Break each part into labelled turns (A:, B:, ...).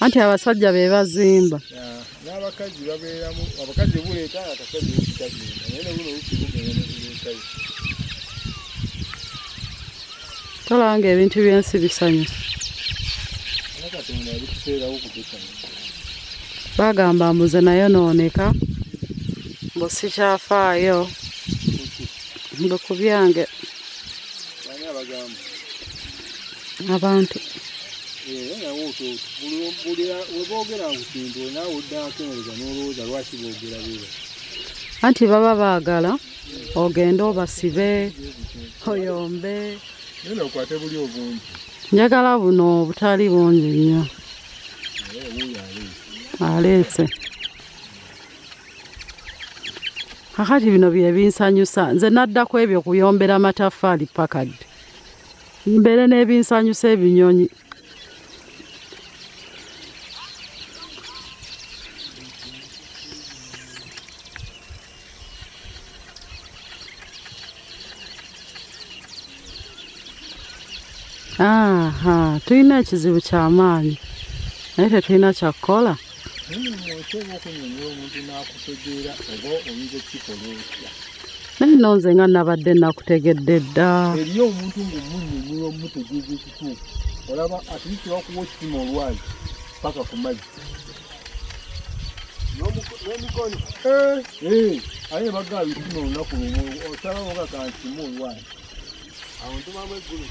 A: Anti abasajja be bazimba.
B: N'abakazi babeeramu abakazi buleeta akasazi ekitagenda naye ne buno bukibugenda ne buleetayo.
A: Tolanga ebintu byensi bisanyusa.
B: Katonda alikuteerawo kubisanya.
A: Bagamba mbuze nayo nooneka mbu sikyafaayo mbu ku byange
B: Ani abagamba?
A: Abantu
B: weboogera ku kintu naawe oddakenereza n'olowooza lwaki boogera biro.
A: anti baba baagala ogende obasibe oyombe.
B: Nenda okwate buli obungi.
A: Njagala buno butali bungi nnyo. Aleese. Kakati bino bye binsanyusa. Nze naddako ebyo kuyombera amataffaali pakadde. Mbeere n'ebinsanyusa ebinyonyi. Tulina ekizibu ky'amaanyi naye tetulina kyakukola. Naye nno nze nga nabadde nakutegedde dda.
B: Eriyo omuntu ng'omunnyonnyola omutegeeza ekituufu olaba atiikira okuwa ekisima olwazi paka ku mazzi n'emikono aye bagala bisima olunaku lumu osalawo nga kansimu olwazi awo ntumamu eggulu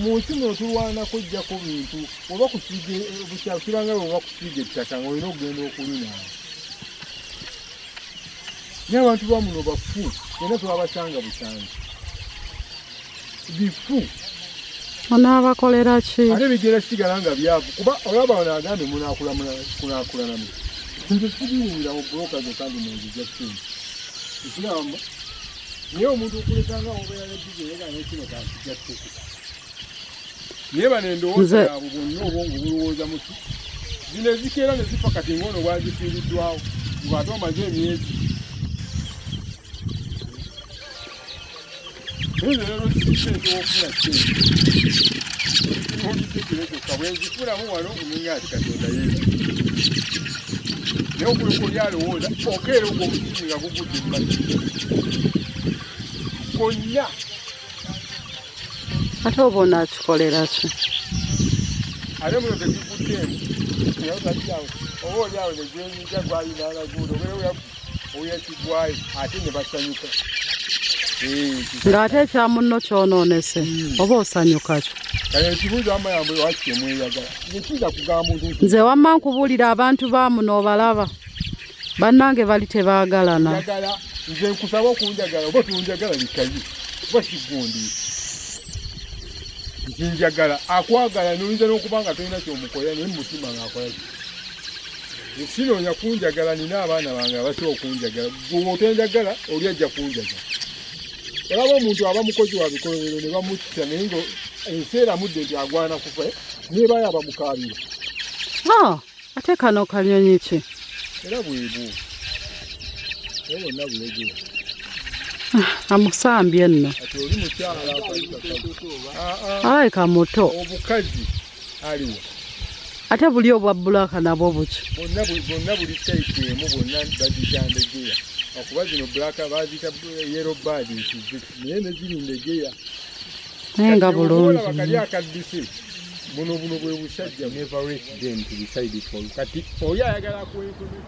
B: mu nsi muno tulwanako ojjako bintu oba kusiiga bukyalo kiranga oba kusiiga ettaka nga olina okugenda okulinawo. Naye abantu bamuno bafu era twabasanga busange bifu.
A: Onaabakolera ki?
B: Ate bigera sigala nga byavu kuba olaba wano agambye munaakulanamu. Nze sibiwulira mu buloka zo kandi munziza kintu ekiramba naye omuntu okulekanga obeera nebbiga era nekino kankijja ttuku naye bano endowooza yaabwe bonna obwongo bulowooza muki zino ezikeera ne zifa kati ngono bwazifiiriddwawo ng'ate omaze emyezi. Naye leero kiteekewa okufuna kintu oliteekere kyokka bwenzifulamu wano omenya ati Katonda yesu naye okuliko lyalowooza okeera ogwo omusingi nga gugudde mumazzi gonna.
A: Ate oba onaakikolera ki?
B: Ate muno tegiguddeemu nayeawo oba oliawo negyenyiga gwayinaalaguuda obeera oyakigwayo ate ne basanyuka.
A: Ng'ate ekya munno kyonoonese oba osanyuka kyo.
B: Ekibuuzo amayambo lwaki temweyagala nekiyinza kugamba muntu
A: nze wamma nkubuulira abantu ba muno obalaba bannange bali tebaagalana.
B: Nze nkusaba okunjagala oba tunjagala likayi oba kigundi nkinjagala akwagala noyinza n'okuba nga tolina kyomukolera naye mumutima ng'akola ki sinoonya kunjagala nina abaana bange abasobola okunjagala gwe otenjagala oli ajja kunjagala. Olaba omuntu aba mukozi wa bikolobero ne bamutta naye nga enseera mudde nti agwana kufa nebayo abamukaabira.
A: Ate kano kanyonyi ki?
B: Era bwebu naye bonna bulegera
A: amusambye nno
B: ati oli mukyala
A: alabika muto
B: obukazi aliwo
A: ate buli obwa bbulaka nabwo buki
B: bonna buli type emu bonna bazita ndegeya okuba zino bbulaka bazita yellow bird naye neziri ndegeya
A: naye nga bulungi
B: bakali akaddise buno bwe busajja never reach them to decide it for kati oli ayagala kwenkono